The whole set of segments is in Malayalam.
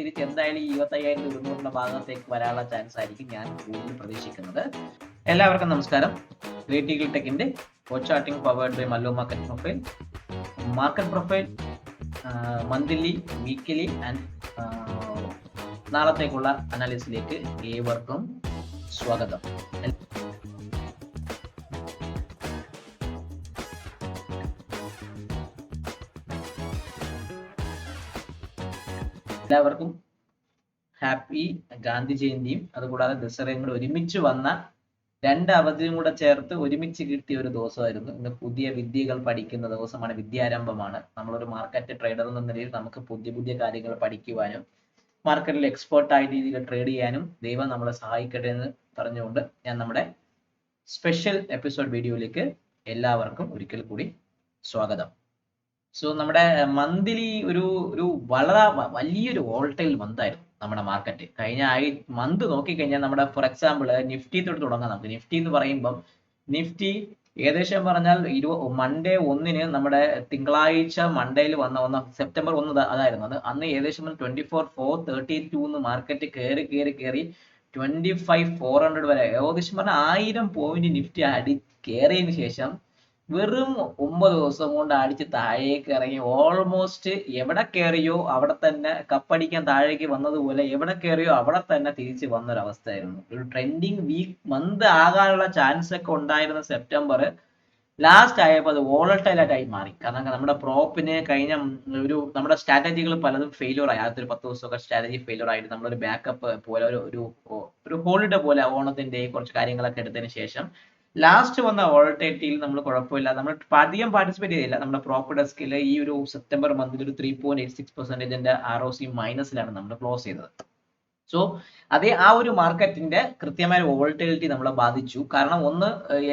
തിരിച്ച് എന്തായാലും ഈ 25,200 ഭാഗത്തേക്ക് വരാനുള്ള ചാൻസ് ആയിരിക്കും ഞാൻ കൂടുതൽ പ്രതീക്ഷിക്കുന്നത്. എല്ലാവർക്കും നമസ്കാരം. ഗ്രേറ്റ് ഈഗിൾ ടെക്കിന്റെ charting powered by Mallu market profile monthly, weekly and നാളത്തേക്കുള്ള അനാലിസിലേക്ക് ഏവർക്കും സ്വാഗതം. എല്ലാവർക്കും ഹാപ്പി ഗാന്ധി ജയന്തിയും അതുകൂടാതെ ദസറയും കൂടെ ഒരുമിച്ച് വന്ന രണ്ട് അവധിയും കൂടെ ചേർത്ത് ഒരുമിച്ച് കിട്ടിയ ഒരു ദിവസമായിരുന്നു. ഇന്ന് പുതിയ വിദ്യകൾ പഠിക്കുന്ന ദിവസമാണ്, വിദ്യാരംഭമാണ്. നമ്മളൊരു മാർക്കറ്റ് ട്രേഡർ എന്ന നിലയിൽ നമുക്ക് പുതിയ പുതിയ കാര്യങ്ങൾ പഠിക്കുവാനും മാർക്കറ്റിൽ എക്സ്പേർട്ടായ രീതിയിൽ ട്രേഡ് ചെയ്യാനും ദൈവം നമ്മളെ സഹായിക്കട്ടെ എന്ന് പറഞ്ഞുകൊണ്ട് ഞാൻ നമ്മുടെ സ്പെഷ്യൽ എപ്പിസോഡ് വീഡിയോയിലേക്ക് എല്ലാവർക്കും ഒരിക്കൽ കൂടി സ്വാഗതം. സോ നമ്മുടെ മന്ത്ലി ഒരു വളരെ വലിയൊരു വോൾട്ടൈൽ മന്തായിരുന്നു നമ്മുടെ മാർക്കറ്റ്. കഴിഞ്ഞ മന്ത് നോക്കിക്കഴിഞ്ഞാൽ നമ്മുടെ ഫോർ എക്സാമ്പിൾ നിഫ്റ്റി തൊട്ട് തുടങ്ങാം. നമുക്ക് നിഫ്റ്റി എന്ന് പറയുമ്പം നിഫ്റ്റി ഏകദേശം പറഞ്ഞാൽ മൺഡേ 1 നമ്മുടെ തിങ്കളാഴ്ച മൺഡേയിൽ വന്ന സെപ്റ്റംബർ 1 അതായിരുന്നു. അത് അന്ന് ഏകദേശം 24,432 എന്ന് മാർക്കറ്റ് കയറി 25,400 വരെ ഏകദേശം പറഞ്ഞാൽ 1000 പോയിന്റ് നിഫ്റ്റി കയറിയതിനു ശേഷം വെറും 9 ദിവസം കൊണ്ട് അടിച്ച് താഴേക്ക് ഇറങ്ങി. ഓൾമോസ്റ്റ് എവിടെ കയറിയോ അവിടെ തന്നെ കപ്പടിക്കാൻ താഴേക്ക് വന്നതുപോലെ എവിടെ കയറിയോ അവിടെ തന്നെ തിരിച്ച് വന്നൊരവസ്ഥയായിരുന്നു. ഒരു ട്രെൻഡിങ് മന്ത് ആകാനുള്ള ചാൻസ് ഒക്കെ ഉണ്ടായിരുന്ന സെപ്റ്റംബർ ലാസ്റ്റ് ആയപ്പോൾ അത് വോളട്ടൈലായിട്ടായി മാറി. കാരണം നമ്മുടെ പ്രോപ്പിന് കഴിഞ്ഞ നമ്മുടെ സ്ട്രാറ്റജികൾ പലതും ഫെയിലിയർ ആയി. ആദ്യത്തെ 10 ദിവസമൊക്കെ സ്ട്രാറ്റജി ഫെയിലിയർ ആയിട്ട് നമ്മളൊരു ബാക്കപ്പ് പോലെ ഒരു ഹോളിഡേ പോലെ ഓണത്തിന്റെ കുറച്ച് കാര്യങ്ങളൊക്കെ എടുത്തതിന് ശേഷം ലാസ്റ്റ് വന്ന വോളട്ടിലിറ്റിയിൽ നമ്മൾ കുഴപ്പമില്ല, നമ്മൾ അധികം പാർട്ടിസിപ്പേറ്റ് ചെയ്തില്ല. നമ്മുടെ പ്രോപ്പർ ഡെസ്കിൽ ഈ ഒരു സെപ്റ്റംബർ മന്തിൽ ഒരു 3.86% ROC മൈനസിലാണ് നമ്മൾ ക്ലോസ് ചെയ്തത്. സോ അതേ ആ ഒരു മാർക്കറ്റിന്റെ കൃത്യമായ വോളട്ടിലിറ്റി നമ്മളെ ബാധിച്ചു. കാരണം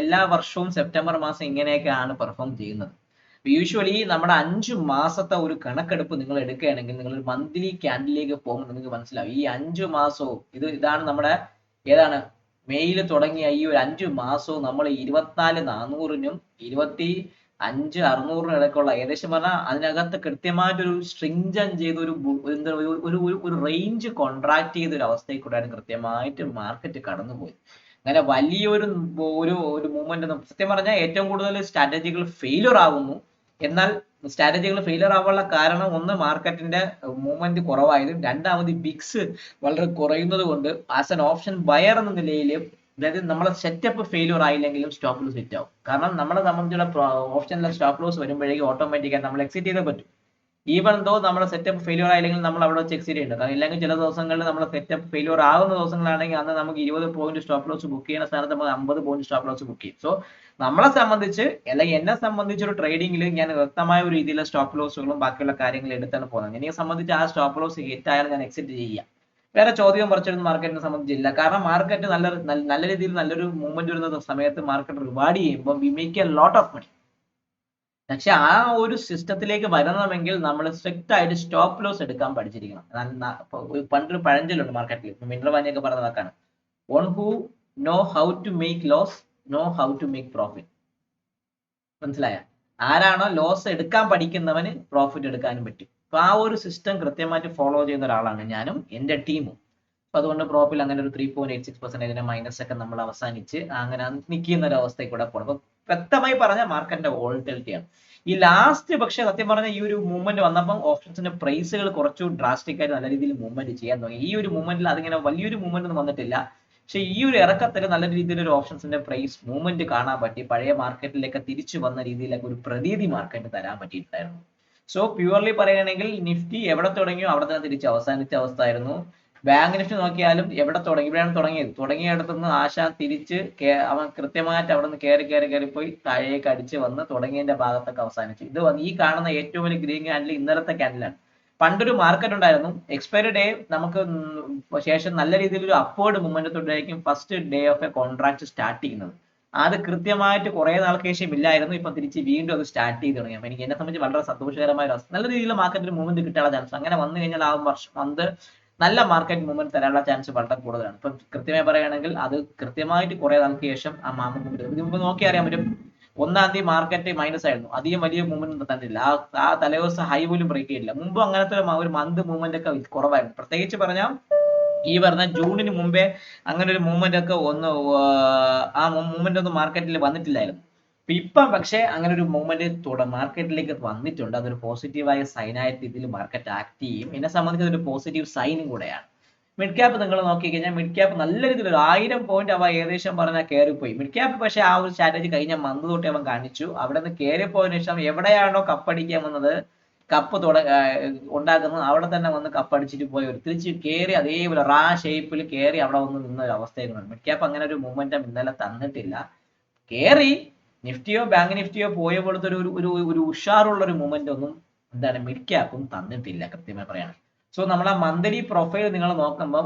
എല്ലാ വർഷവും സെപ്റ്റംബർ മാസം ഇങ്ങനെയൊക്കെയാണ് പെർഫോം ചെയ്യുന്നത്. യൂഷ്വലി നമ്മുടെ 5 മാസത്തെ ഒരു കണക്കെടുപ്പ് നിങ്ങൾ എടുക്കുകയാണെങ്കിൽ നിങ്ങൾ മന്ത്ലി ക്യാൻഡിലേക്ക് പോകുമ്പോൾ നിങ്ങൾക്ക് മനസ്സിലാവും ഈ 5 മാസവും ഇതാണ് നമ്മുടെ ഏതാണ് മെയ്യിൽ തുടങ്ങിയ ഈ ഒരു 5 മാസവും നമ്മൾ 24,400-നും 25,600-നും ഇടയ്ക്കുള്ള ഏകദേശം പറഞ്ഞാൽ അതിനകത്ത് കൃത്യമായിട്ടൊരു സ്ട്രിങ്ജൻ ചെയ്ത് ഒരു റേഞ്ച് കോൺട്രാക്ട് ചെയ്ത ഒരു അവസ്ഥയിൽ കൂടെയാണ് കൃത്യമായിട്ട് മാർക്കറ്റ് കടന്നുപോയി. അങ്ങനെ വലിയൊരു മൂവ്മെന്റ് സത്യം പറഞ്ഞാൽ ഏറ്റവും കൂടുതൽ സ്ട്രാറ്റജികൾ ഫെയിലിയർ ആകുന്നു. എന്നാൽ സ്ട്രാറ്റജികൾ ഫെയിലിയർ ആവാനുള്ള കാരണം മാർക്കറ്റിന്റെ മൂവ്മെന്റ് കുറവായത്, രണ്ടാമത് ബിക്സ് വളരെ കുറയുന്നത് കൊണ്ട് ആസ് എൻ ഓപ്ഷൻ ബയർ എന്ന നിലയിൽ അതായത് നമ്മളെ സെറ്റപ്പ് ഫെയിലിയർ ആയില്ലെങ്കിലും സ്റ്റോപ്പ് ലോസ് ഹിറ്റ് ആവും. കാരണം നമ്മളെ സംബന്ധിച്ചുള്ള ഓപ്ഷനിലെ സ്റ്റോപ്പ് ലോസ് വരുമ്പോഴേക്കും ഓട്ടോമാറ്റിക്കായി നമ്മൾ എക്സിറ്റ് ചെയ്തേ പറ്റും. ഈവൻ ദോ നമ്മുടെ സെറ്റപ്പ് ഫെയിലിയർ ആയില്ലെങ്കിൽ നമ്മൾ അവിടെ വെച്ച് എക്സിറ്റ് ചെയ്യുന്നുണ്ട്. കാരണം ഇല്ലെങ്കിൽ ചില ദിവസങ്ങളിൽ നമ്മുടെ സെറ്റപ്പ് ഫെയിലിയർ ആകുന്ന ദിവസങ്ങളാണെങ്കിൽ അന്ന് നമുക്ക് 20 പോയിന്റ് സ്റ്റോപ്പ് ലോസ് ബുക്ക് ചെയ്യുന്ന സ്ഥാനത്ത് നമ്മൾ 50 പോയിന്റ് സ്റ്റോപ്പ് ലോസ് ബുക്ക് ചെയ്യും. സോ നമ്മളെ സംബന്ധിച്ച് അല്ലെങ്കിൽ എന്നെ സംബന്ധിച്ച് ഒരു ട്രേഡിംഗിൽ ഞാൻ വ്യക്തമായ ഒരു രീതിയിലുള്ള സ്റ്റോപ്പ് ലോസുകളും ബാക്കിയുള്ള കാര്യങ്ങൾ എടുത്താണ് പോകുന്നത്. എന്നെ സംബന്ധിച്ച് ആ സ്റ്റോപ്പ് ലോസ് ഹിറ്റ് ആയാലും ഞാൻ എക്സിറ്റ് ചെയ്യാം. വേറെ ചോദ്യം പറിച്ചൊന്നും മാർക്കറ്റിനെ സംബന്ധിച്ചില്ല. കാരണം മാർക്കറ്റ് നല്ല രീതിയിൽ നല്ലൊരു മൂവ്മെന്റ് വരുന്ന സമയത്ത് മാർക്കറ്റ് റിവാർഡ് ചെയ്യുമ്പോൾ we make a lot of money. പക്ഷെ ആ ഒരു സിസ്റ്റത്തിലേക്ക് വരണമെങ്കിൽ നമ്മൾ സ്ട്രിക്റ്റ് ആയിട്ട് സ്റ്റോപ്പ് ലോസ് എടുക്കാൻ പഠിച്ചിരിക്കണം. പണ്ടൊരു പഴഞ്ചൊല്ലുണ്ട് മാർക്കറ്റിൽ, മിനറൽ വാനിയൊക്കെ പറഞ്ഞ വാക്കാണ്, one who know how to make loss know how to make profit. മനസ്സിലായ? ആരാണോ ലോസ് എടുക്കാൻ പഠിക്കുന്നവന് പ്രോഫിറ്റ് എടുക്കാനും പറ്റും. അപ്പൊ ആ ഒരു സിസ്റ്റം കൃത്യമായിട്ട് ഫോളോ ചെയ്യുന്ന ഒരാളാണ് ഞാനും എന്റെ ടീമും. അപ്പൊ അതുകൊണ്ട് പ്രോഫിൽ അങ്ങനെ ഒരു 3.86% മൈനസ് ഒക്കെ നമ്മൾ അവസാനിച്ച് അങ്ങനെ നിൽക്കുന്ന ഒരു അവസ്ഥയിൽ കൂടെ പോകണം. അപ്പൊ വ്യക്തമായി പറഞ്ഞ മാർക്കറ്റിന്റെ വോളട്ടിലിറ്റിയാണ് ഈ ലാസ്റ്റ്. പക്ഷെ സത്യം പറഞ്ഞ ഈ ഒരു മൂവ്മെന്റ് വന്നപ്പോൾ ഓപ്ഷൻസിന്റെ പ്രൈസുകൾ കുറച്ചു ഡ്രാസ്റ്റിക് ആയിട്ട് നല്ല രീതിയിൽ മൂവ്മെന്റ് ചെയ്യാൻ തുടങ്ങി. ഈ ഒരു മൂവ്മെന്റിൽ അതിങ്ങനെ വലിയൊരു മൂവ്മെന്റ് ഒന്നും വന്നിട്ടില്ല. പക്ഷെ ഈ ഒരു ഇറക്കത്തിൽ നല്ല രീതിയിൽ ഒരു ഓപ്ഷൻസിന്റെ പ്രൈസ് മൂവ്മെന്റ് കാണാൻ പറ്റി. പഴയ മാർക്കറ്റിലേക്ക് തിരിച്ചു വന്ന രീതിയിലൊക്കെ ഒരു പ്രതീതി മാർക്കറ്റ് തരാൻ പറ്റിയിട്ടുണ്ടായിരുന്നു. സോ പ്യുവർലി പറയുകയാണെങ്കിൽ നിഫ്റ്റി എവിടെ തുടങ്ങിയോ അവിടെ തന്നെ തിരിച്ച് അവസാനിച്ച അവസ്ഥ ആയിരുന്നു. ബാങ്ക് നിഫ്റ്റി നോക്കിയാലും എവിടെ ഇവിടെയാണ് തുടങ്ങിയിടത്തുനിന്ന് ആശാൻ തിരിച്ച് അവൻ കൃത്യമായിട്ട് അവിടെ നിന്ന് കയറി പോയി താഴേക്ക് അടിച്ച് വന്ന് തുടങ്ങിയതിന്റെ ഭാഗത്തൊക്കെ അവസാനിച്ചു. ഈ കാണുന്ന ഏറ്റവും വലിയ ഗ്രീൻ ക്യാൻഡിൽ ഇന്നലത്തെ ക്യാൻഡിലാണ്. പണ്ടൊരു മാർക്കറ്റ് ഉണ്ടായിരുന്നു, എക്സ്പയറി ഡേ നമുക്ക് ശേഷം നല്ല രീതിയിൽ ഒരു അപ്വേർഡ് മൂവ്മെന്റത്തോടായിരിക്കും first day of a contract start ചെയ്യുന്നത്. അത് കൃത്യമായിട്ട് കുറെ നാൾക്ക് ശേഷം ഇല്ലായിരുന്നു. ഇപ്പൊ തിരിച്ച് വീണ്ടും അത് സ്റ്റാർട്ട് ചെയ്ത് തുടങ്ങി. അപ്പൊ എന്നെ സംബന്ധിച്ച് വളരെ സന്തോഷകരമായ ഒരു അവസ്ഥ. നല്ല രീതിയിൽ മാർക്കറ്റിൽ മൂവ്മെന്റ് കിട്ടാനുള്ള ചാൻസ് അങ്ങനെ വന്നു കഴിഞ്ഞാൽ ആ വർഷം നല്ല മാർക്കറ്റ് മൂവ്മെന്റ് തരാനുള്ള ചാൻസ് വളരെ കൂടുതലാണ്. ഇപ്പൊ കൃത്യമായി പറയുകയാണെങ്കിൽ അത് കൃത്യമായിട്ട് കുറെ നാൾക്ക് ശേഷം ആ മൂവ്മെന്റ് മുമ്പ് നോക്കി അറിയാൻ പറ്റും. 1-ാം തീയതി മാർക്കറ്റ് മൈനസ് ആയിരുന്നു, അധികം വലിയ മൂവ്മെന്റ് തന്നില്ല. ആ തലേദിവസം ഹൈ പോലും ബ്രേക്ക് ചെയ്തില്ല. മുമ്പ് അങ്ങനത്തെ ഒരു മന്ത് മൂവ്മെന്റ് ഒക്കെ കുറവായിരുന്നു. പ്രത്യേകിച്ച് പറഞ്ഞാൽ ഈ പറഞ്ഞ ജൂണിന് മുമ്പേ അങ്ങനെ ഒരു മൂവ്മെന്റ് ഒക്കെ ആ മൂവ്മെന്റ് ഒന്നും മാർക്കറ്റിൽ വന്നിട്ടില്ലായിരുന്നു. ഇപ്പം പക്ഷേ അങ്ങനെ ഒരു മൂവ്മെന്റ് മാർക്കറ്റിലേക്ക് വന്നിട്ടുണ്ട്. അതൊരു പോസിറ്റീവായ സൈനായിട്ട് ഇതിൽ മാർക്കറ്റ് ആക്ട് ചെയ്യും. എന്നെ സംബന്ധിച്ച് അതൊരു പോസിറ്റീവ് സൈനും കൂടെയാണ്. മിഡ് ക്യാപ്പ് നിങ്ങൾ നോക്കിക്കഴിഞ്ഞാൽ മിഡ് ക്യാപ്പ് നല്ല രീതിയിൽ 1000 പോയിന്റ് അവ ഏകദേശം പറഞ്ഞാൽ കയറിപ്പോയി. മിഡ് ക്യാപ്പ് പക്ഷേ ആ ഒരു സ്ട്രാറ്റജി കഴിഞ്ഞ മന്ത് തൊട്ടേ അവൻ കാണിച്ചു. അവിടെ നിന്ന് കയറിപ്പോയതിനു ശേഷം എവിടെയാണോ കപ്പടിക്കാൻ വന്നത്, കപ്പ് ഉണ്ടാക്കുന്നത്, അവിടെ തന്നെ വന്ന് കപ്പടിച്ചിട്ട് പോയി തിരിച്ച് കയറി അതേപോലെ ഷേപ്പിൽ കയറി അവിടെ വന്ന് നിന്ന ഒരു അവസ്ഥയാണ്. മിഡ് ക്യാപ്പ് അങ്ങനെ ഒരു മൂവ്മെന്റും ഇന്നലെ തന്നിട്ടില്ല. കയറി നിഫ്റ്റിയോ ബാങ്ക് നിഫ്റ്റിയോ പോയ പോലത്തെ ഒരു ഉഷാറുള്ള ഒരു മൂവ്മെന്റ് ഒന്നും മിഡ് ക്യാപ്പും തന്നിട്ടില്ല കൃത്യമായി പറയാണ്. സോ നമ്മൾ ആ മന്ത്ലി പ്രൊഫൈൽ നിങ്ങൾ നോക്കുമ്പോൾ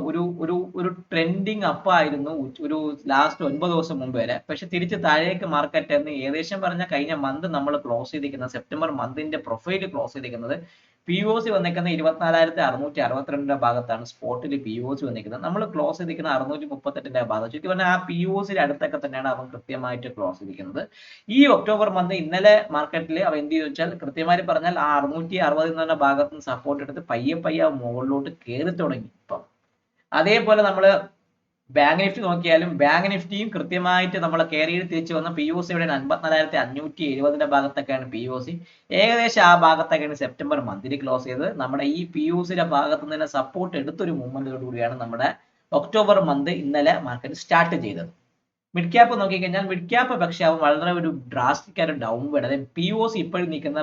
ഒരു ട്രെൻഡിങ് അപ്പ് ആയിരുന്നു ഒരു ലാസ്റ്റ് 9 ദിവസം മുമ്പ് വരെ. പക്ഷെ തിരിച്ച് താഴേക്ക് മാർക്കറ്റ് എന്ന് ഏകദേശം പറഞ്ഞ കഴിഞ്ഞ മന്ത് നമ്മൾ ക്ലോസ് ചെയ്തിരിക്കുന്നത്, സെപ്റ്റംബർ മന്തിന്റെ പ്രൊഫൈൽ ക്ലോസ് ചെയ്തിരിക്കുന്നത് POC വന്നിരിക്കുന്നത് 24,662 ഭാഗത്താണ്. സ്പോട്ടിൽ POC വന്നിരിക്കുന്നത്. നമ്മൾ ക്ലോസ് ചെയ്തിരിക്കുന്നത് 638 ഭാഗത്ത്. ചുറ്റി പറഞ്ഞാൽ ആ POCയുടെ അടുത്തൊക്കെ തന്നെയാണ് അവൻ കൃത്യമായിട്ട് ക്ലോസ് ചെയ്തിരിക്കുന്നത്. ഈ ഒക്ടോബർ മന്ത് ഇന്നലെ മാർക്കറ്റിൽ അവൻ എന്ത് ചെയ്തു വെച്ചാൽ കൃത്യമായി പറഞ്ഞാൽ ആ 660 എന്ന് പറഞ്ഞ ഭാഗത്ത് നിന്ന് സപ്പോർട്ട് എടുത്ത് പയ്യെ മുകളിലോട്ട് കയറി തുടങ്ങി. ഇപ്പം അതേപോലെ നമ്മൾ ബാങ്ക് നിഫ്റ്റി നോക്കിയാലും ബാങ്ക് നിഫ്റ്റിയും കൃത്യമായിട്ട് നമ്മളെ കയറിയിൽ തിരിച്ചു വന്ന POC ഇവിടെ 54,570 ഭാഗത്തൊക്കെയാണ് POC. ഏകദേശം ആ ഭാഗത്തൊക്കെയാണ് സെപ്റ്റംബർ മന്തിൽ ക്ലോസ് ചെയ്തത്. നമ്മുടെ ഈ POCയുടെ ഭാഗത്ത് നിന്ന് തന്നെ സപ്പോർട്ട് എടുത്തൊരു മൂവ്മെന്റോട് കൂടിയാണ് നമ്മുടെ ഒക്ടോബർ മന്ത് ഇന്നലെ മാർക്കറ്റ് സ്റ്റാർട്ട് ചെയ്തത്. മിഡ് ക്യാപ്പ് നോക്കിക്കഴിഞ്ഞാൽ മിഡ് ക്യാപ്പ് പക്ഷെ അവൻ വളരെ ഒരു ഡ്രാസ്റ്റിക് ആയിട്ട് ഡൗൺ വേർഡ്. അതായത് POC ഇപ്പോഴും നിൽക്കുന്ന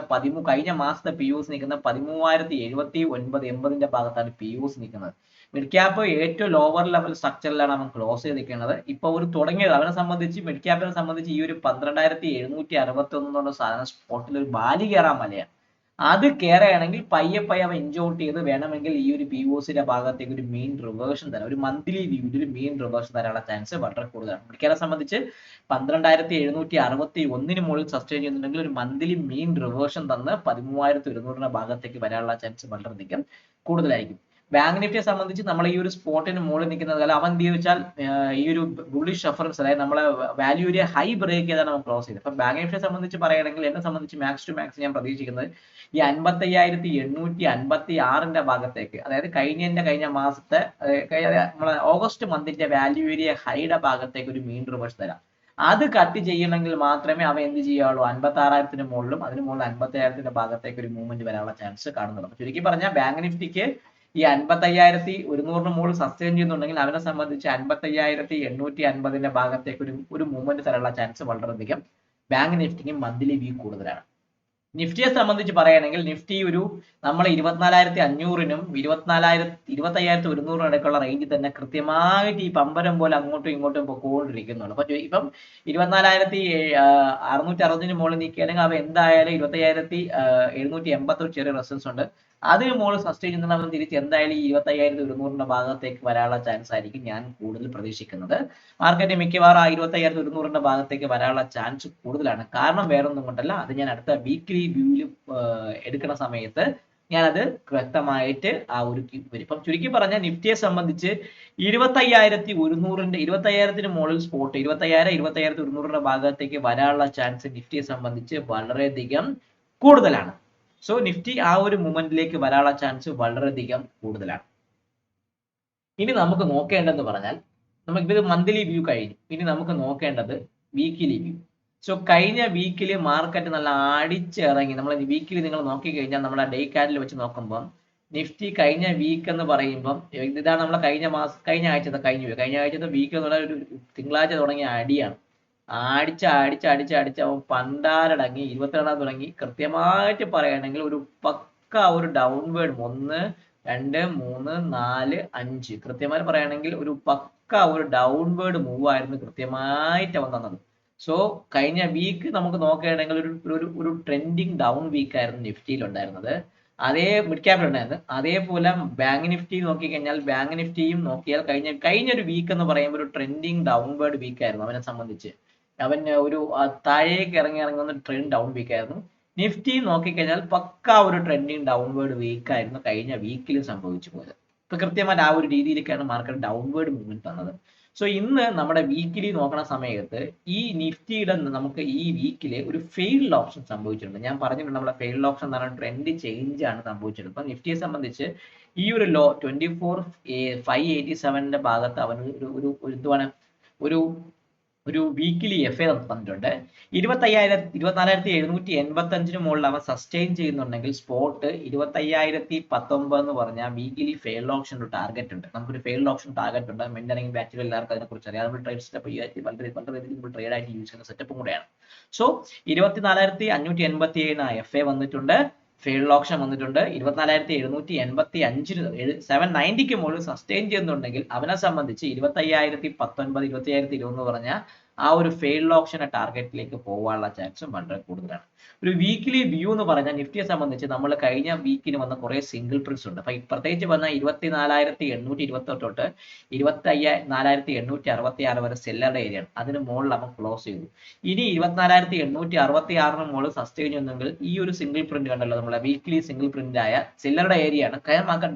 കഴിഞ്ഞ മാസത്തെ POC നിൽക്കുന്ന 13,079 ഭാഗത്താണ് POC നിൽക്കുന്നത്. മിഡ് ക്യാപ്പ് ഏറ്റവും ലോവർ ലെവൽ സ്ട്രക്ചറിലാണ് അവൻ ക്ലോസ് ചെയ്തിരിക്കുന്നത്. ഇപ്പൊ ഒരു തുടങ്ങിയത് അവനെ സംബന്ധിച്ച് മിഡ് ക്യാപ്പിനെ സംബന്ധിച്ച് ഈ ഒരു 12,761 എന്നുള്ള സാധനം സ്പോട്ടിൽ ഒരു ബാലി കയറാൻ മലയാണ്. അത് കയറുകയാണെങ്കിൽ പയ്യെ അവ ഇൻജോട്ട് ചെയ്ത് വേണമെങ്കിൽ ഈ ഒരു POCയുടെ ഭാഗത്തേക്ക് ഒരു മീൻ റിവേർഷൻ തരാം. ഒരു മന്ത്ലി വ്യൂവിൽ ഒരു മീൻ റിവേർഷൻ തരാനുള്ള ചാൻസ് വളരെ കൂടുതലാണ്. മിഡ്ക്യാപ്പിനെ സംബന്ധിച്ച് 12,761 മുകളിൽ സസ്റ്റെയിൻ ചെയ്യുന്നുണ്ടെങ്കിൽ ഒരു മന്ത്ലി മീൻ റിവേർഷൻ തന്ന് 13,100 ഭാഗത്തേക്ക് വരാനുള്ള ചാൻസ് വളരെയധികം കൂടുതലായിരിക്കും. ബാങ്ക് നിഫ്റ്റിയെ സംബന്ധിച്ച് നമ്മൾ ഈ ഒരു സ്പോട്ടിന് മുകളിൽ നിൽക്കുന്നത് കാലം അവൻ എന്ത് വെച്ചാൽ ഈ ഒരു ബുള്ളിഷ് റഫറൻസ്, അതായത് നമ്മളെ വാല്യൂ ഏരിയ ഹൈ ബ്രേക്ക് ചെയ്താണ് നമ്മൾ ക്ലോസ് ചെയ്തത്. അപ്പം ബാങ്ക് നിഫ്റ്റിയെ സംബന്ധിച്ച് പറയുകയാണെങ്കിൽ എന്നെ സംബന്ധിച്ച് മാക്സ് ടു മാക്സ് ഞാൻ പ്രതീക്ഷിക്കുന്നത് ഈ 55,856 ഭാഗത്തേക്ക്, അതായത് കഴിഞ്ഞ മാസത്തെ നമ്മളെ ഓഗസ്റ്റ് മന്തിന്റെ വാല്യൂ ഏരിയ ഹൈയുടെ ഭാഗത്തേക്ക് ഒരു മീൻ റിവേഴ്സ് തരാം. അത് കട്ട് ചെയ്യണമെങ്കിൽ മാത്രമേ അവ എന്ത് ചെയ്യുള്ളൂ, 56,000 മുകളിലും അതിന് മുകളിൽ 57,000 ഭാഗത്തേക്ക് ഒരു മൂവ്മെന്റ് വരാനുള്ള ചാൻസ് കാണുന്നുള്ളൂ. ചുരുക്കി പറഞ്ഞാൽ ബാങ്ക് നിഫ്റ്റിക്ക് ഈ 55,100 മുകളിൽ സസ്റ്റെയിൻ ചെയ്യുന്നുണ്ടെങ്കിൽ അവനെ സംബന്ധിച്ച് 55,850 ഭാഗത്തേക്ക് ഒരു മൂവ്മെന്റ് തരാനുള്ള ചാൻസ് വളരെയധികം ബാങ്ക് നിഫ്റ്റിക്ക് മന്ത്ലി വ്യൂ കൂടുതലാണ്. നിഫ്റ്റിയെ സംബന്ധിച്ച് പറയുകയാണെങ്കിൽ നിഫ്റ്റി നമ്മൾ 24,500-നും 25,100 ഇടയ്ക്കുള്ള റേഞ്ചിൽ തന്നെ കൃത്യമായിട്ട് ഈ പമ്പരം പോലെ അങ്ങോട്ടും ഇങ്ങോട്ടും പോയിക്കൊണ്ടിരിക്കുന്നുള്ളൂ. അപ്പൊ ഇപ്പം 24,660 മുകളിൽ നിൽക്കുകയാണെങ്കിൽ അവ എന്തായാലും 25,781 ചെറിയ റെസിസ്റ്റൻസ് ഉണ്ട്. അതിന് മുകളിൽ സസ്റ്റെയിൻ ചെയ്യുന്ന അവൻ തിരിച്ച് എന്തായാലും 25,100 ഭാഗത്തേക്ക് വരാനുള്ള ചാൻസ് ആയിരിക്കും ഞാൻ കൂടുതൽ പ്രതീക്ഷിക്കുന്നത്. മാർക്കറ്റ് മിക്കവാറും 25,100 ഭാഗത്തേക്ക് വരാനുള്ള ചാൻസ് കൂടുതലാണ്. കാരണം വേറൊന്നും കൊണ്ടല്ല, അത് ഞാൻ അടുത്ത വീക്ക്ലി വ്യൂവിൽ എടുക്കുന്ന സമയത്ത് ഞാനത് വ്യക്തമായിട്ട് ആ ഒരു വരും. ഇപ്പം ചുരുക്കി പറഞ്ഞാൽ നിഫ്റ്റിയെ സംബന്ധിച്ച് 25,100 മുകളിൽ സ്പോട്ട് 25,100 ഭാഗത്തേക്ക് വരാനുള്ള ചാൻസ് നിഫ്റ്റിയെ സംബന്ധിച്ച് വളരെയധികം കൂടുതലാണ്. സോ നിഫ്റ്റി ആ ഒരു മൂവ്മെന്റിലേക്ക് വരാനുള്ള ചാൻസ് വളരെയധികം കൂടുതലാണ്. ഇനി നമുക്ക് നോക്കേണ്ടതെന്ന് പറഞ്ഞാൽ നമുക്കിത് മന്ത്ലി വ്യൂ കഴിഞ്ഞു. ഇനി നമുക്ക് നോക്കേണ്ടത് വീക്കിലി വ്യൂ. സോ കഴിഞ്ഞ വീക്കിൽ മാർക്കറ്റ് നല്ല അടിച്ചിറങ്ങി. നമ്മൾ വീക്കിലി നിങ്ങൾ നോക്കിക്കഴിഞ്ഞാൽ നമ്മുടെ ഡേ കാൻഡിൽ വെച്ച് നോക്കുമ്പോൾ നിഫ്റ്റി കഴിഞ്ഞ വീക്ക് എന്ന് പറയുമ്പം ഇതാണ് നമ്മളെ കഴിഞ്ഞ ആഴ്ചത്തെ വീക്ക് എന്ന് പറഞ്ഞാൽ ഒരു തിങ്കളാഴ്ച തുടങ്ങിയ അടിയാണ്. അടിച്ച് അവൻ പണ്ടാരടങ്ങി 22 തുടങ്ങി. കൃത്യമായിട്ട് പറയുകയാണെങ്കിൽ ഒരു പക്ക ഒരു ഡൗൺവേർഡ് 1, 2, 3, 4, 5 കൃത്യമായിട്ട് പറയുകയാണെങ്കിൽ ഒരു പക്ക ഒരു ഡൗൺവേർഡ് മൂവ് ആയിരുന്നു കൃത്യമായിട്ട് അവൻ തന്നത്. സോ കഴിഞ്ഞ വീക്ക് നമുക്ക് നോക്കുകയാണെങ്കിൽ ഒരു ട്രെൻഡിങ് ഡൗൺ വീക്ക് ആയിരുന്നു നിഫ്റ്റിയിൽ ഉണ്ടായിരുന്നത്. അതേ മിഡ് ക്യാപ്പിൽ ഉണ്ടായിരുന്നു. അതേപോലെ ബാങ്ക് നിഫ്റ്റി നോക്കിക്കഴിഞ്ഞാൽ ബാങ്ക് നിഫ്റ്റിയും നോക്കിയാൽ കഴിഞ്ഞൊരു വീക്ക് എന്ന് പറയുമ്പോൾ ഒരു ട്രെൻഡിങ് ഡൗൺവേർഡ് വീക്ക് ആയിരുന്നു അവനെ സംബന്ധിച്ച്. അവൻ ഒരു താഴേക്ക് ഇറങ്ങി ട്രെൻഡ് ഡൗൺ വീക്ക് ആയിരുന്നു. നിഫ്റ്റി നോക്കിക്കഴിഞ്ഞാൽ പക്ക ഒരു ട്രെൻഡിങ് ഡൗൺവേർഡ് വീക്ക് ആയിരുന്നു കഴിഞ്ഞ വീക്കിൽ സംഭവിച്ചു പോയത്. ഇപ്പൊ കൃത്യമായിട്ട് ആ ഒരു രീതിയിലേക്കാണ് മാർക്കറ്റ് ഡൗൺവേർഡ് മൂവ്മെന്റ് തന്നത്. സോ ഇന്ന് നമ്മുടെ വീക്കിലി നോക്കണ സമയത്ത് ഈ നിഫ്റ്റിയുടെ നമുക്ക് ഈ വീക്കില് ഒരു ഫെയിൽഡ് ഓപ്ഷൻ സംഭവിച്ചിട്ടുണ്ട്. ഞാൻ പറഞ്ഞിട്ടുണ്ട് നമ്മളെ ഫെയിൽഡ് ഓപ്ഷൻ എന്ന് പറഞ്ഞാൽ ട്രെൻഡ് ചേഞ്ച് ആണ് സംഭവിച്ചിട്ടുള്ളത്. അപ്പൊ നിഫ്റ്റിയെ സംബന്ധിച്ച് ഈ ഒരു ലോ 24,587 ഭാഗത്ത് അവന് എന്തുവാണ് ഒരു ഒരു വീക്കിലി FA തന്നിട്ടുണ്ട്. 24,785 മുകളിൽ അവൻ സസ്റ്റെയിൻ ചെയ്യുന്നുണ്ടെങ്കിൽ സ്പോട്ട് 25,019 എന്ന് പറഞ്ഞാൽ വീക്കിലി ഫെയിൽഡ് ഓപ്ഷൻ ഒരു ടാർഗറ്റ് ഉണ്ട്. നമുക്കൊരു ഫെയിൽഡ് ഓപ്ഷൻ ടാർഗറ്റ് ഉണ്ട്. മെന്ററിംഗ് ബാച്ചിൽ എല്ലാവർക്കും അതിനെക്കുറിച്ച് അറിയാം. നമ്മൾ ട്രേഡ് സെറ്റപ്പ് വളരെയധികം ട്രേഡ് ആയിട്ട് യൂസ് ചെയ്യുന്ന സെറ്റപ്പും കൂടെയാണ്. സോ 24,587 FA വന്നിട്ടുണ്ട്. ഫെയിൽഡ് ഓപ്ഷൻ വന്നിട്ടുണ്ട്. 24,785 790 മുകളിൽ സസ്റ്റെയിൻ ചെയ്യുന്നുണ്ടെങ്കിൽ അവനെ സംബന്ധിച്ച് 25,019 25,020 എന്ന് പറഞ്ഞാൽ ആ ഒരു ഫെയിൽഡ് ഓപ്ഷന്റെ ടാർഗറ്റിലേക്ക് പോകാനുള്ള ചാൻസും വളരെ കൂടുതലാണ്. ഒരു വീക്കിലി വ്യൂ എന്ന് പറഞ്ഞാൽ നിഫ്റ്റിയെ സംബന്ധിച്ച് നമ്മൾ കഴിഞ്ഞ വീക്കിന് വന്ന കുറെ സിംഗിൾ പ്രിന്റ്സ് ഉണ്ട്. അപ്പൊ പ്രത്യേകിച്ച് വന്ന 24,828 തൊട്ട് 24,866 വരെ സെല്ലറുടെ ഏരിയയാണ്. അതിന് മുകളിൽ നമ്മൾ ക്ലോസ് ചെയ്തു. ഇനി 24,866 മുകളിൽ സസ്റ്റെയിൻ ചെയ്യുന്നെങ്കിൽ ഈ ഒരു സിംഗിൾ പ്രിന്റ് കണ്ടല്ലോ, നമ്മളെ വീക്കിലി സിംഗിൾ പ്രിന്റ് ആയ സെല്ലറുടെ ഏരിയയാണ്.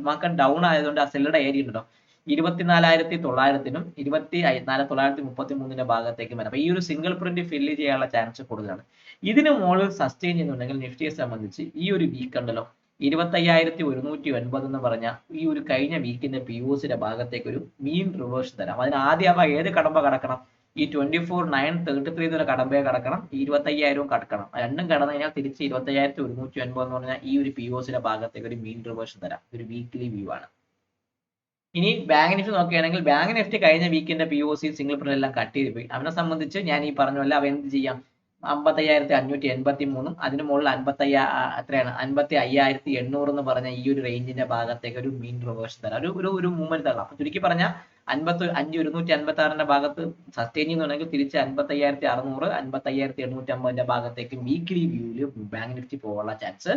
മാർക്കറ്റ് ഡൗൺ ആയതുകൊണ്ട് ആ സെല്ലറുടെ ഏരിയ ഉണ്ടല്ലോ 24,900-നും 24,933 ഭാഗത്തേക്കും വരാം. അപ്പൊ ഈ ഒരു സിംഗിൾ പ്രിന്റ് ഫില്ല് ചെയ്യാനുള്ള ചാൻസ് കൂടുതലാണ്. ഇതിന് മുകളിൽ സസ്റ്റെയിൻ ചെയ്യുന്നുണ്ടെങ്കിൽ നിഫ്റ്റിയെ സംബന്ധിച്ച് ഈ ഒരു വീക്ക് ഉണ്ടല്ലോ 25,109 എന്ന് പറഞ്ഞ ഈ ഒരു കഴിഞ്ഞ വീക്കിന്റെ POCയുടെ ഭാഗത്തേക്ക് ഒരു മീൻ റിവേഴ്സ് തരാം. അതിന് ആദ്യം ഏത് കടമ്പ കടക്കണം? ഈ 24,933 വരെ കടമ്പയെ കടക്കണം, 25,000 കടക്കണം. രണ്ടും കടന്നു കഴിഞ്ഞാൽ തിരിച്ച് 25,109 എന്ന് പറഞ്ഞാൽ ഈ ഒരു POCയുടെ ഭാഗത്തേക്ക് ഒരു മീൻ റിവേഴ്സ് തരാം. ഒരു വീക്കിലി വ്യൂ ആണ്. ഇനി ബാങ്ക് നിഫ്റ്റി നോക്കുകയാണെങ്കിൽ ബാങ്ക് നിഫ്റ്റി കഴിഞ്ഞ വീക്കിന്റെ POC സിംഗിൾ പ്രിന്റ് എല്ലാം കട്ട് ചെയ്ത് പോയി. അവനെ സംബന്ധിച്ച് ഞാൻ ഈ പറഞ്ഞ പോലെ അവ എന്ത് ചെയ്യാം? 55,583 അതിന് മുകളിൽ 55,800 എന്ന് പറഞ്ഞ ഈ ഒരു റേഞ്ചിന്റെ ഭാഗത്തേക്ക് ഒരു മീൻ റിവേഴ്സ് തരാം, ഒരു മൂവ്മെന്റ് തരാം. അപ്പൊ ചുരുക്കി പറഞ്ഞാൽ 55,156 ഭാഗത്ത് സസ്റ്റെയിൻ ചെയ്യുന്നുണ്ടെങ്കിൽ തിരിച്ച് 55,600 55,850 ഭാഗത്തേക്ക് വീക്കിലി വ്യൂവില് ബാങ്ക് നിഫ്റ്റി പോകാനുള്ള ചാൻസ്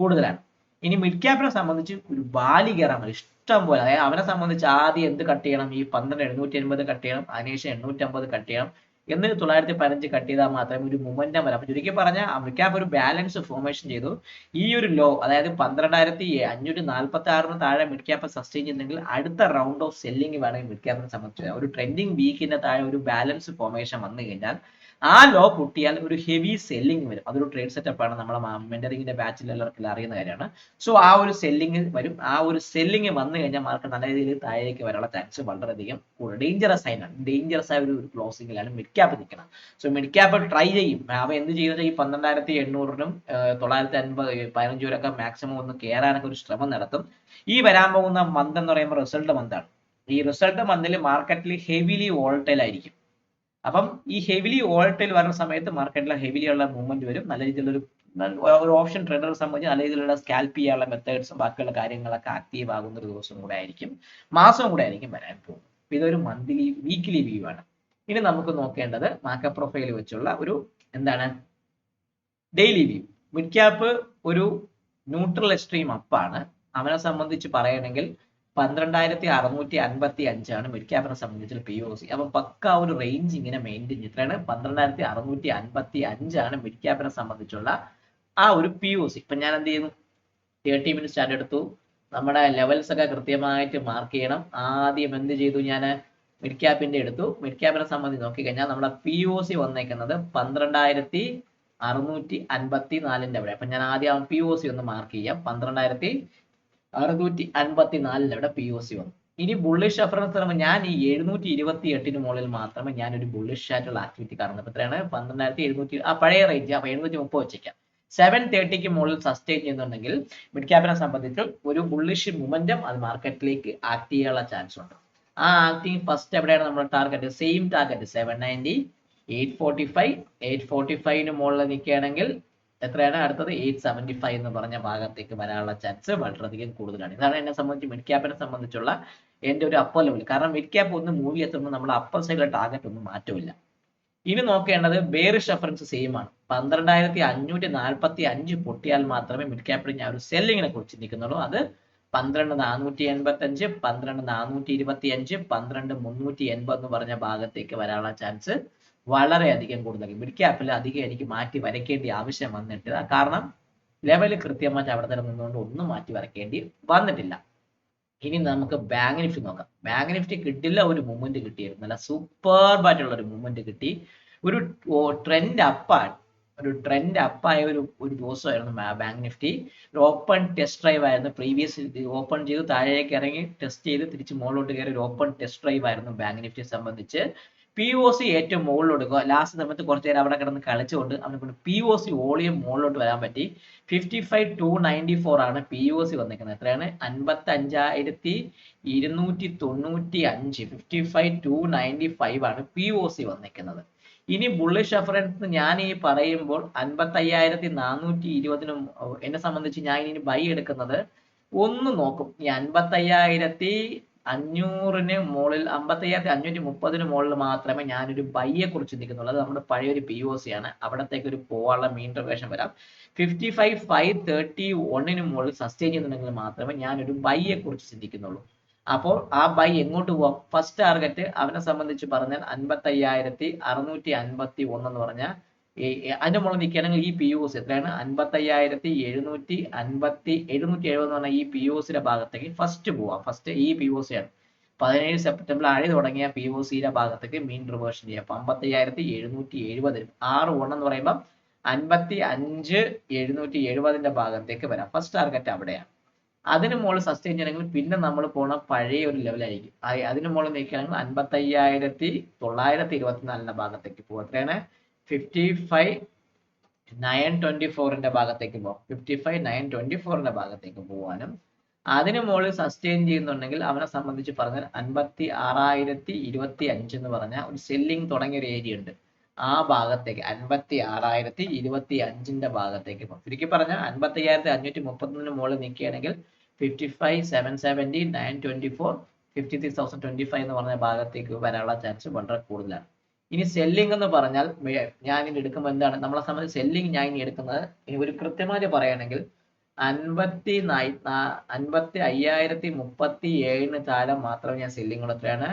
കൂടുതലാണ്. ഇനി മിഡ് ക്യാപ്പിനെ സംബന്ധിച്ച് ഒരു വാലി കയറാൻ മതി ഇഷ്ടം പോലെ. അതായത് അവനെ സംബന്ധിച്ച് ആദ്യം എന്ത് കട്ട് ചെയ്യണം? ഈ 12,780 കട്ട് ചെയ്യണം, അതിനുശേഷം 850 കട്ട് ചെയ്യണം, എന്നിട്ട് 915 കട്ട് ചെയ്താൽ മാത്രമേ ഒരു മൊമെന്റം വരാം. അപ്പൊ ചുരുക്കി പറഞ്ഞാൽ മിഡ് ക്യാപ്പ് ഒരു ബാലൻസ് ഫോർമേഷൻ ചെയ്തു. ഈ ഒരു ലോ അതായത് 12,546 താഴെ മിഡ് ക്യാപ്പ് സസ്റ്റെയിൻ ചെയ്യുന്നെങ്കിൽ അടുത്ത റൗണ്ട് ഓഫ് സെല്ലിംഗ് വേണമെങ്കിൽ മിഡ് ക്യാപ്പിനെ സംബന്ധിച്ച് ഒരു ട്രെൻഡിങ് വീക്കിന്റെ താഴെ ഒരു ബാലൻസ് ഫോർമേഷൻ വന്നു കഴിഞ്ഞാൽ ആ ലോ പൊട്ടിയാൽ ഒരു ഹെവി സെല്ലിംഗ് വരും. അതൊരു ട്രേഡ് സെറ്റപ്പ് ആണ്, നമ്മളെ മെന്ററിംഗിന്റെ ബാച്ചിൽ എല്ലാവർക്കും അറിയുന്ന കാര്യമാണ്. സോ ആ ഒരു സെല്ലിംഗ് വരും. ആ ഒരു സെല്ലിംഗ് വന്നു കഴിഞ്ഞാൽ മാർക്കറ്റ് നല്ല രീതിയിൽ താഴേക്ക് വരാനുള്ള ചാൻസ് വളരെയധികം ഡേഞ്ചറസ് ആയിട്ടാണ്. ഡേഞ്ചറസ് ആയ ഒരു ക്ലോസിംഗിലാണ് മിഡ് ക്യാപ്പ് നിൽക്കുന്നത്. സോ മിഡ് ക്യാപ്പ് ട്രൈ ചെയ്യും. അവ എന്ത് ചെയ്യുന്നത്? ഈ 12,800-നും 915 വരെയൊക്കെ മാക്സിമം ഒന്ന് കയറാനൊക്കെ ഒരു ശ്രമം നടത്തും. ഈ വരാൻ പോകുന്ന മന്ത് എന്ന് പറയുമ്പോൾ റിസൾട്ട് മന്താണ്. ഈ റിസൾട്ട് മന്തിൽ മാർക്കറ്റിൽ ഹെവിലി വോളറ്റൈൽ ആയിരിക്കും. അപ്പം ഈ ഹെവിലി വോളറ്റൈൽ വരുന്ന സമയത്ത് മാർക്കറ്റിൽ ഹെവിലി ഉള്ള മൂവ്മെന്റ് വരും. നല്ല രീതിയിലുള്ള ഒരു ഓപ്ഷൻ ട്രേഡറെ സംബന്ധിച്ച് നല്ല രീതിയിലുള്ള സ്കാൽപ്പ് ചെയ്യാനുള്ള മെത്തേഡ്സും ബാക്കിയുള്ള കാര്യങ്ങളൊക്കെ ആക്റ്റീവ് ആകുന്ന ഒരു ദിവസം കൂടെ ആയിരിക്കും, മാസം കൂടെ ആയിരിക്കും വരാൻ പോകുന്നത്. ഇതൊരു വീക്കിലി വ്യൂ ആണ്. ഇനി നമുക്ക് നോക്കേണ്ടത് മാർക്കറ്റ് പ്രൊഫൈൽ വെച്ചുള്ള ഒരു എന്താണ് ഡെയിലി വ്യൂ. മിഡ് ക്യാപ്പ് ഒരു ന്യൂട്രൽ എക്സ്ട്രീം അപ്പാണ്. അവനെ സംബന്ധിച്ച് പറയുകയാണെങ്കിൽ 12,655 മിഡ് ക്യാപ്പിനെ സംബന്ധിച്ചുള്ള POC. അപ്പൊ പക്ക ഒരു റേഞ്ച് ഇങ്ങനെ മെയിൻറ്റെയിൻ ചെയ്തിട്ടാണ് 12,655 മിഡ് ക്യാപ്പിനെ സംബന്ധിച്ചുള്ള ആ ഒരു POC. ഇപ്പൊ ഞാൻ എന്ത് ചെയ്യുന്നു? 30 മിനിറ്റ് ചാർട്ട് എടുത്തു. നമ്മുടെ ലെവൽസ് ഒക്കെ കൃത്യമായിട്ട് മാർക്ക് ചെയ്യണം. ആദ്യം എന്ത് ചെയ്തു? ഞാൻ മിഡ് ക്യാപ്പിന്റെ എടുത്തു. മിഡ് ക്യാപ്പിനെ സംബന്ധിച്ച് നോക്കിക്കഴിഞ്ഞാൽ നമ്മുടെ POC വന്നേക്കുന്നത് 12,654 അവിടെ. അപ്പൊ ഞാൻ ആദ്യം POC ഒന്ന് മാർക്ക് ചെയ്യാം. 12,654 അവിടെ POC വന്നു. ഇനി ബുള്ളിഷ് റെഫറൻസ് പറയുമ്പോൾ ഞാൻ ഈ 728 മുകളിൽ മാത്രമേ ഞാൻ ഒരു ബുള്ളിഷ് ആയിട്ടുള്ള ആക്ടിവിറ്റി കാണുന്നത്. അപ്പൊ എത്രയാണ്? 12,700 ആ പഴയ റേഞ്ച്. അപ്പൊ 730 വെച്ചേക്കാം. 730 മുകളിൽ സസ്റ്റെയിൻ ചെയ്യുന്നുണ്ടെങ്കിൽ മിഡ് ക്യാപ്പിനെ സംബന്ധിച്ച് ഒരു ബുള്ളിഷ് മൊമെന്റം അത് മാർക്കറ്റിലേക്ക് ആക്ട് ചെയ്യാനുള്ള ചാൻസ് ഉണ്ട്. ആ ആക്ടിങ് ഫസ്റ്റ് എവിടെയാണ് നമ്മുടെ ടാർഗറ്റ്? Same target 790, 845. 845 മുകളിൽ നിൽക്കുകയാണെങ്കിൽ എത്രയാണ് അടുത്തത്? 875 എന്ന് പറഞ്ഞ ഭാഗത്തേക്ക് വരാനുള്ള ചാൻസ് വളരെയധികം കൂടുതലാണ്. ഇതാണ് എന്നെ സംബന്ധിച്ച് മിഡ് ക്യാപ്പിനെ സംബന്ധിച്ചുള്ള എന്റെ ഒരു അപ്പർ ലെവൽ. കാരണം മിഡ് ക്യാപ്പ് ഒന്ന് മൂവ് എത്തുമ്പോൾ നമ്മൾ അപ്പർ സൈഡിലെ ടാർഗറ്റ് ഒന്നും മാറ്റമില്ല. ഇനി നോക്കേണ്ടത് ബെയറിഷ് റെഫറൻസ് സെയിം ആണ്. 12,545 പൊട്ടിയാൽ മാത്രമേ മിഡ് ക്യാപ്പിൽ ഞാൻ ഒരു സെല്ലിങ്ങിനെ കുറിച്ച് ചിന്തിക്കുന്നുള്ളൂ. അത് 12,485, 12,425, 12,380 എന്ന് പറഞ്ഞ ഭാഗത്തേക്ക് വരാനുള്ള ചാൻസ് വളരെയധികം കൂടുതൽ. മിഡ് ക്യാപ്പിൽ അധികം എനിക്ക് മാറ്റി വരയ്ക്കേണ്ട ആവശ്യം വന്നിട്ടില്ല. കാരണം ലെവൽ കൃത്യമായിട്ട് അവിടെ തന്നെ നിന്നുകൊണ്ട് ഒന്നും മാറ്റി വരയ്ക്കേണ്ടി വന്നിട്ടില്ല. ഇനി നമുക്ക് ബാങ്ക് നിഫ്റ്റി നോക്കാം. ബാങ്ക് നിഫ്റ്റി കിട്ടില്ല, ഒരു മൂവ്മെന്റ് കിട്ടിയിരുന്നു, നല്ല സൂപ്പർബായിട്ടുള്ള ഒരു മൂവ്മെന്റ് കിട്ടി. ഒരു ട്രെൻഡ് അപ്പാണ്, ഒരു ട്രെൻഡ് അപ്പായ ഒരു ദിവസമായിരുന്നു ബാങ്ക് നിഫ്റ്റി. ഒരു ഓപ്പൺ ടെസ്റ്റ് ഡ്രൈവ് ആയിരുന്നു. പ്രീവിയസ് ഓപ്പൺ ചെയ്ത് താഴേക്ക് ഇറങ്ങി ടെസ്റ്റ് ചെയ്ത് തിരിച്ച് മുകളിലോട്ട് കയറി ഒരു ഓപ്പൺ ടെസ്റ്റ് ഡ്രൈവ് ആയിരുന്നു ബാങ്ക് നിഫ്റ്റിയെ സംബന്ധിച്ച്. POC ഏറ്റവും മുകളിലോട്ട് ലാസ്റ്റ് സമയത്ത് കുറച്ച് നേരം അവിടെ കിടന്ന് കളിച്ചുകൊണ്ട് അവനെ കൊണ്ട് POC വോളിയം മുകളിലോട്ട് വരാൻ പറ്റി. 55,294 ആണ് POC വന്നിരിക്കുന്നത്. എത്രയാണ്? 55,295. 55,295 ആണ് POC വന്നിരിക്കുന്നത്. ഇനി ബുള്ളിഷ് റഫറൻസ് ഞാൻ ഈ പറയുമ്പോൾ 55,420 എന്നെ സംബന്ധിച്ച് ഞാൻ ഇനി ബൈ എടുക്കുന്നത് ഒന്ന് നോക്കും. ഈ 55,500 മുകളിൽ 55,530 മുകളിൽ മാത്രമേ ഞാനൊരു ബൈയെ കുറിച്ച് ചിന്തിക്കുന്നുള്ളൂ. അത് നമ്മുടെ പഴയൊരു POC ആണ്. അവിടത്തേക്ക് ഒരു പോകാനുള്ള മീൻ റിവേഷൻ വരാം. 55,531 മുകളിൽ സസ്റ്റെയിൻ ചെയ്യുന്നുണ്ടെങ്കിൽ മാത്രമേ ഞാനൊരു ബൈയെ കുറിച്ച് ചിന്തിക്കുന്നുള്ളൂ. അപ്പോൾ ആ ബൈ എങ്ങോട്ട് പോവാം? ഫസ്റ്റ് ടാർഗറ്റ് അവനെ സംബന്ധിച്ച് പറഞ്ഞാൽ 55,651 എന്ന് പറഞ്ഞാൽ അതിന്റെ മുകളിൽ നിൽക്കുകയാണെങ്കിൽ ഈ POC എത്രയാണ്? 55,770 എന്ന് പറഞ്ഞാൽ ഈ POCയുടെ ഭാഗത്തേക്ക് ഫസ്റ്റ് പോവാം. ഫസ്റ്റ് ഈ POC ആണ്. 17 സെപ്റ്റംബർ ആഴി തുടങ്ങിയ POCയുടെ ഭാഗത്തേക്ക് മീൻ റിവേർഷൻ ചെയ്യാം. അപ്പൊ 55,770 6 എന്ന് പറയുമ്പോൾ 55,770 ഭാഗത്തേക്ക് വരാം. ഫസ്റ്റ് ടാർഗറ്റ് അവിടെയാണ്. അതിന് മുകളിൽ സസ്റ്റെയിൻ ചെയ്യണമെങ്കിൽ പിന്നെ നമ്മൾ പോണ പഴയ ഒരു ലെവലായിരിക്കും. അതിന് മുകളിൽ നിൽക്കുകയാണെങ്കിൽ 55,924 ഭാഗത്തേക്ക് പോകും. എത്രയാണ്? 55,924 ഭാഗത്തേക്ക് പോകാം. 55,924 ഭാഗത്തേക്ക് പോകാനും അതിന് മുകളിൽ സസ്റ്റെയിൻ ചെയ്യുന്നുണ്ടെങ്കിൽ അവനെ സംബന്ധിച്ച് പറഞ്ഞാൽ 56,025 എന്ന് പറഞ്ഞാൽ ഒരു സെല്ലിംഗ് തുടങ്ങിയ ഒരു ഏരിയ ഉണ്ട്. ആ ഭാഗത്തേക്ക് 56,025 ഭാഗത്തേക്ക് പോകും. ചുരുക്കി പറഞ്ഞാൽ 55,531 മുകളിൽ നിൽക്കുകയാണെങ്കിൽ 55,770, 924, 53,025 എന്ന് പറഞ്ഞ ഭാഗത്തേക്ക് വരാനുള്ള ചാൻസ് വളരെ കൂടുതലാണ്. ഇനി സെല്ലിംഗ് എന്ന് പറഞ്ഞാൽ ഞാൻ ഇനി എടുക്കുമ്പോൾ എന്താണ് നമ്മളെ സംബന്ധിച്ച് സെല്ലിംഗ് ഞാൻ ഇനി എടുക്കുന്നത്, ഇനി ഒരു കൃത്യമായിട്ട് പറയുകയാണെങ്കിൽ 55,037 താഴെ മാത്രമേ ഞാൻ സെല്ലിംഗ് എത്രയാണ്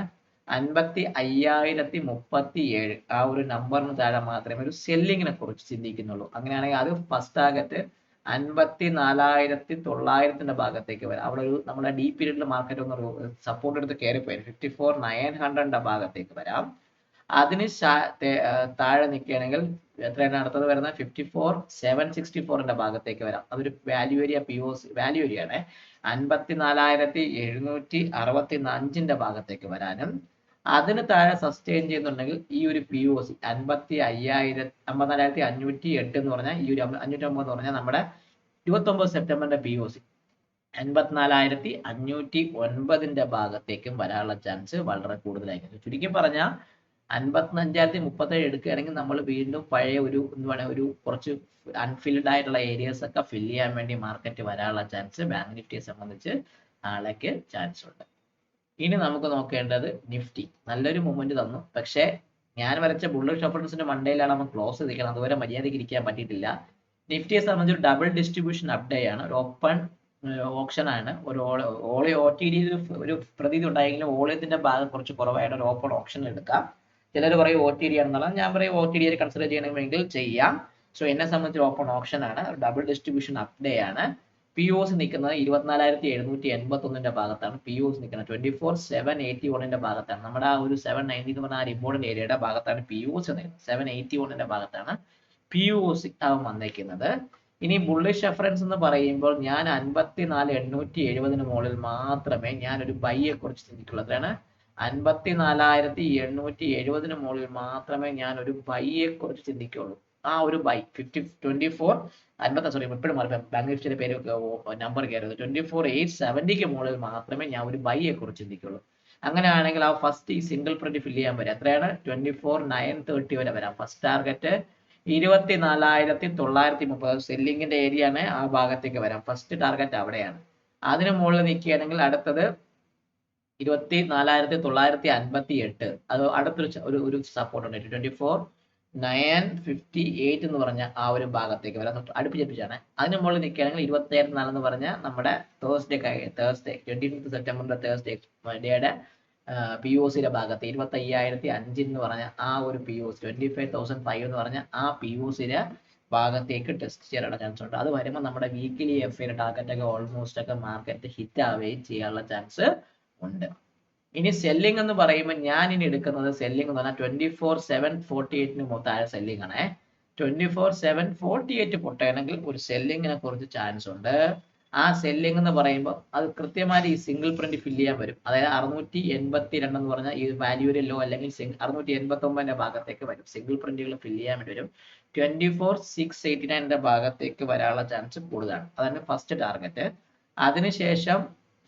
55,037 ആ ഒരു നമ്പറിന് താഴെ മാത്രമേ ഒരു സെല്ലിങ്ങിനെ കുറിച്ച് ചിന്തിക്കുന്നുള്ളൂ. അങ്ങനെയാണെങ്കിൽ അത് ഫസ്റ്റ് ടാർഗറ്റ് 54,900 ഭാഗത്തേക്ക് വരാം. അവിടെ ഒരു നമ്മുടെ ഡീ പീരീഡിൽ മാർക്കറ്റ് ഒന്ന് സപ്പോർട്ട് എടുത്ത് കയറിപ്പോയി 54,900 ഭാഗത്തേക്ക് വരാം. അതിന് താഴെ നിൽക്കുകയാണെങ്കിൽ എത്രയാണ് അടുത്തത് വരുന്നത്? 54,764 ഭാഗത്തേക്ക് വരാം. അതൊരു value area POC value area ആണ്. 54,765 ഭാഗത്തേക്ക് വരാനും അതിന് താഴെ സസ്റ്റെയിൻ ചെയ്യുന്നുണ്ടെങ്കിൽ ഈ ഒരു POC 54,508 എന്ന് പറഞ്ഞാൽ ഈ ഒരു 509 എന്ന് പറഞ്ഞാൽ നമ്മുടെ 29 സെപ്റ്റംബറിന്റെ POC 54,509 ഭാഗത്തേക്കും വരാനുള്ള ചാൻസ് വളരെ കൂടുതലായിരിക്കും. ചുരുക്കി പറഞ്ഞാൽ 55,037 എടുക്കുകയാണെങ്കിൽ നമ്മൾ വീണ്ടും പഴയ ഒരു ഒരു കുറച്ച് അൺഫിൽഡ് ആയിട്ടുള്ള ഏരിയസ് ഒക്കെ ഫില്ല് ചെയ്യാൻ വേണ്ടി മാർക്കറ്റ് വരാനുള്ള ചാൻസ് ബാങ്ക് നിഫ്റ്റിയെ സംബന്ധിച്ച് നാളേക്ക് ചാൻസ് ഉണ്ട്. ഇനി നമുക്ക് നോക്കേണ്ടത് നിഫ്റ്റി. നല്ലൊരു മൂവ്മെന്റ് തന്നു, പക്ഷേ ഞാൻ വരച്ച ബുള്ളിഷ് ഓപ്പറേഷൻസിന്റെ മണ്ടയിലാണ് നമ്മൾ ക്ലോസ് ചെയ്തിരിക്കുന്നത്. അതുവരെ മര്യാദയ്ക്ക് ഇരിക്കാൻ പറ്റിയിട്ടില്ല. നിഫ്റ്റിയെ സംബന്ധിച്ച് ഒരു ഡബിൾ ഡിസ്ട്രിബ്യൂഷൻ അപ്ഡേ ആണ്, ഒരു ഓപ്പൺ ഓപ്ഷൻ ആണ്. ഒരു ഓളി OTD ഒരു പ്രതീതി ഉണ്ടായെങ്കിലും ഓളിയത്തിന്റെ ഭാഗം കുറച്ച് കുറവായിട്ട് ഒരു ഓപ്പൺ ഓപ്ഷൻ എടുക്കാം. ചിലർ പറയും OTD ആണെന്നുള്ളത്, ഞാൻ പറയും OTD കൺസിഡർ ചെയ്യണമെങ്കിൽ ചെയ്യാം. സോ എന്നെ സംബന്ധിച്ച് ഓപ്പൺ ഓപ്ഷൻ ആണ്, ഡബിൾ ഡിസ്ട്രിബ്യൂഷൻ അപ്ഡേ ആണ്. POC നിൽക്കുന്നത് 24,781 ഭാഗത്താണ്. POC നിൽക്കുന്നത് 24,781 ഭാഗത്താണ്. നമ്മുടെ ആ ഒരു 790 എന്ന് പറഞ്ഞ ആ ഇമ്പോർട്ടന്റ് ഏരിയയുടെ ഭാഗത്താണ് POC നിൽക്കുന്നത്. 781 ഭാഗത്താണ് POC വന്നിരിക്കുന്നത്. ഇനി ബുള്ളിഷ് റെഫറൻസ് എന്ന് പറയുമ്പോൾ ഞാൻ 54,870 മുകളിൽ മാത്രമേ ഞാൻ ഒരു ബൈയെ കുറിച്ച് ചിന്തിക്കുള്ളൂ. അതാണ് 54,870 മുകളിൽ മാത്രമേ ഞാൻ ഒരു ബൈയെ കുറിച്ച് ചിന്തിക്കുള്ളൂ. ആ ഒരു ബൈ 54 എപ്പോഴും ബാങ്ക് നിഫ്റ്റിയുടെ പേര് നമ്പർ കയറുന്നത് 24,870 മുകളിൽ മാത്രമേ ഞാൻ ഒരു ബൈയെ കുറിച്ച് ചിന്തിക്കുള്ളൂ. അങ്ങനെയാണെങ്കിൽ ആ ഫസ്റ്റ് ഈ സിംഗിൾ പ്രിന്റ് ഫില്ല് ചെയ്യാൻ വരാം. എത്രയാണ്? 24,930 വരെ വരാം. ഫസ്റ്റ് ടാർഗറ്റ് 24,930 സെല്ലിങ്ങിന്റെ ഏരിയ ആണ്, ആ ഭാഗത്തേക്ക് വരാം. ഫസ്റ്റ് ടാർഗറ്റ് അവിടെയാണ്. അതിന് മുകളിൽ നിൽക്കുകയാണെങ്കിൽ അടുത്തത് 24,958 അത് അടുത്തൊരു ഒരു സപ്പോർട്ട് ഉണ്ട്. 24,958 എന്ന് പറഞ്ഞ ആ ഒരു ഭാഗത്തേക്ക് വരാം. അടുപ്പിച്ചാണ്. അതിന് മുകളിൽ നിൽക്കുകയാണെങ്കിൽ 27,400 എന്ന് പറഞ്ഞ നമ്മുടെ തേഴ്സ്ഡേ 25 സെപ്റ്റംബറിന്റെ തേഴ്സ്ഡേ ഡേയുടെ POCയുടെ ഭാഗത്ത് 25,005 എന്ന് പറഞ്ഞ ആ ഒരു POC 25,005 എന്ന് പറഞ്ഞ ആ POCയുടെ ഭാഗത്തേക്ക് ടെസ്റ്റ് ചെയ്യാനുള്ള ചാൻസ് ഉണ്ട്. അത് വരുമ്പോൾ നമ്മുടെ വീക്കിലി എഫ് ടാർഗറ്റ് ഒക്കെ ഓൾമോസ്റ്റ് ഒക്കെ മാർക്കറ്റ് ഹിറ്റ് ആവുകയും ചെയ്യാനുള്ള ചാൻസ് ഉണ്ട്. ഇനി സെല്ലിംഗ് എന്ന് പറയുമ്പോൾ ഞാൻ ഇനി എടുക്കുന്നത് സെല്ലിംഗ് എന്ന് പറഞ്ഞാൽ 24/7 താഴെ സെല്ലിംഗ് ആണ്. 24/7 പൊട്ടണമെങ്കിൽ ഒരു സെല്ലിങ്ങിനെ കുറിച്ച് ചാൻസ് ഉണ്ട്. ആ സെല്ലിംഗ് എന്ന് പറയുമ്പോൾ അത് കൃത്യമായി ഈ സിംഗിൾ പ്രിന്റ് ഫില്ല് ചെയ്യാൻ വരും. അതായത് 682 എന്ന് പറഞ്ഞാൽ ഈ വാല്യൂര് ലോ അല്ലെങ്കിൽ 689 ഭാഗത്തേക്ക് വരും. സിംഗിൾ പ്രിന്റുകൾ ഫില്ല് ചെയ്യാൻ വേണ്ടി വരും. 24,689 ഭാഗത്തേക്ക് വരാനുള്ള ചാൻസ് കൂടുതലാണ്. അതാണ് ഫസ്റ്റ് ടാർഗറ്റ്. അതിനുശേഷം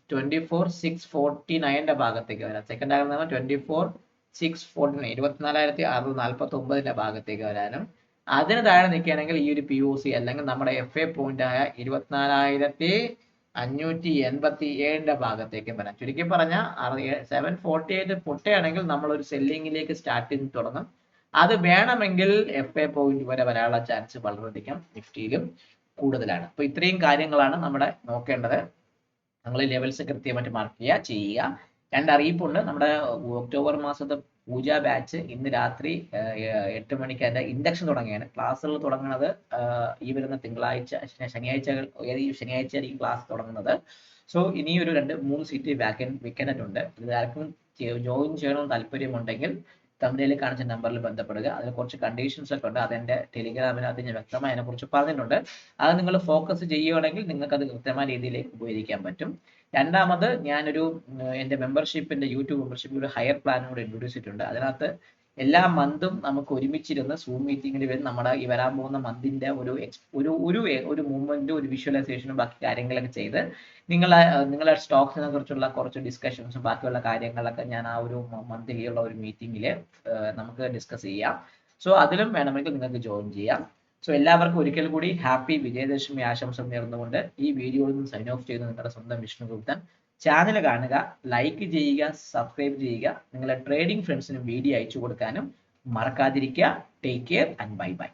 24,649 ഭാഗത്തേക്ക് വരാം. സെക്കൻഡ് ടാർഗറ്റ് 24,649 24,649 ഭാഗത്തേക്ക് വരാനും അതിന് താഴെ നിൽക്കുകയാണെങ്കിൽ ഈ ഒരു POC അല്ലെങ്കിൽ നമ്മുടെ FA പോയിന്റ് ആയ 24,587 ഭാഗത്തേക്ക് വരാം. ചുരുക്കി പറഞ്ഞാൽ 748 പൊട്ടയാണെങ്കിൽ നമ്മൾ ഒരു സെല്ലിങ്ങിലേക്ക് സ്റ്റാർട്ട് ചെയ്ത് തുടങ്ങും. അത് വേണമെങ്കിൽ FA പോയിന്റ് വരെ വരാനുള്ള ചാൻസ് വളരെയധികം നിഫ്റ്റിയിലും കൂടുതലാണ്. അപ്പൊ ഇത്രയും കാര്യങ്ങളാണ് നമ്മുടെ നോക്കേണ്ടത്. നിങ്ങൾ ലെവൽസ് കൃത്യമായിട്ട് മാർക്ക് ചെയ്യുക. 2 അറിയിപ്പുണ്ട്. നമ്മുടെ ഒക്ടോബർ മാസത്തെ പൂജ ബാച്ച് ഇന്ന് രാത്രി 8 മണിക്ക് അതിന്റെ ഇൻഡക്ഷൻ തുടങ്ങിയാണ്. ക്ലാസ്സുകൾ തുടങ്ങുന്നത് ഈ വരുന്ന തിങ്കളാഴ്ച ശനിയാഴ്ച ഈ ക്ലാസ് തുടങ്ങുന്നത്. സോ ഇനി ഒരു 2-3 സീറ്റ് വെക്കാനായിട്ടുണ്ട്. ഇത് ആർക്കും ജോയിൻ ചെയ്യണമെന്ന് താല്പര്യമുണ്ടെങ്കിൽ തമിഴിൽ കാണിച്ച നമ്പറിൽ ബന്ധപ്പെടുക. അതിൽ കുറച്ച് കണ്ടീഷൻസ് ഒക്കെ ഉണ്ട്. അതെന്റെ ടെലിഗ്രാമിനകത്ത് ഞാൻ വ്യക്തമായി അതിനെക്കുറിച്ച് പറഞ്ഞിട്ടുണ്ട്. അത് നിങ്ങൾ ഫോക്കസ് ചെയ്യുകയാണെങ്കിൽ നിങ്ങൾക്ക് അത് കൃത്യമായ രീതിയിലേക്ക് ഉപയോഗിക്കാൻ പറ്റും. രണ്ടാമത് ഞാനൊരു എൻ്റെ യൂട്യൂബ് മെമ്പർഷിപ്പ് ഒരു ഹയർ പ്ലാൻ കൂടെ ഇൻട്രൊഡ്യൂസ് ചെയ്തിട്ടുണ്ട്. അതിനകത്ത് എല്ലാ മന്തും നമുക്ക് ഒരുമിച്ചിരുന്ന് സൂം മീറ്റിങ്ങിൽ വരും നമ്മുടെ ഈ വരാൻ പോകുന്ന മന്തിന്റെ ഒരു മൂവ്മെന്റും ഒരു വിഷ്വലൈസേഷനും ബാക്കി കാര്യങ്ങളൊക്കെ ചെയ്ത് നിങ്ങളെ സ്റ്റോക്സിനെ കുറിച്ചുള്ള കുറച്ച് ഡിസ്കഷൻസും ബാക്കിയുള്ള കാര്യങ്ങളൊക്കെ ഞാൻ ആ ഒരു മന്ത്ലി ഉള്ള ഒരു മീറ്റിംഗിൽ നമുക്ക് ഡിസ്കസ് ചെയ്യാം. സോ അതിലും വേണമെങ്കിൽ നിങ്ങൾക്ക് ജോയിൻ ചെയ്യാം. സോ എല്ലാവർക്കും ഒരിക്കൽ കൂടി ഹാപ്പി വിജയദശമി ആശംസ നേർന്നുകൊണ്ട് ഈ വീഡിയോയിൽ നിന്ന് സൈൻ ഓഫ് ചെയ്യുന്ന നിങ്ങളുടെ സ്വന്തം വിഷ്ണുഗുപ്തൻ. ചാനൽ കാണുക, ലൈക്ക് ചെയ്യുക, സബ്സ്ക്രൈബ് ചെയ്യുക. നിങ്ങളുടെ ട്രേഡിംഗ് ഫ്രണ്ട്സിനും വീഡിയോ അയച്ചു കൊടുക്കാനും മറക്കാതിരിക്കുക. Take care and bye bye.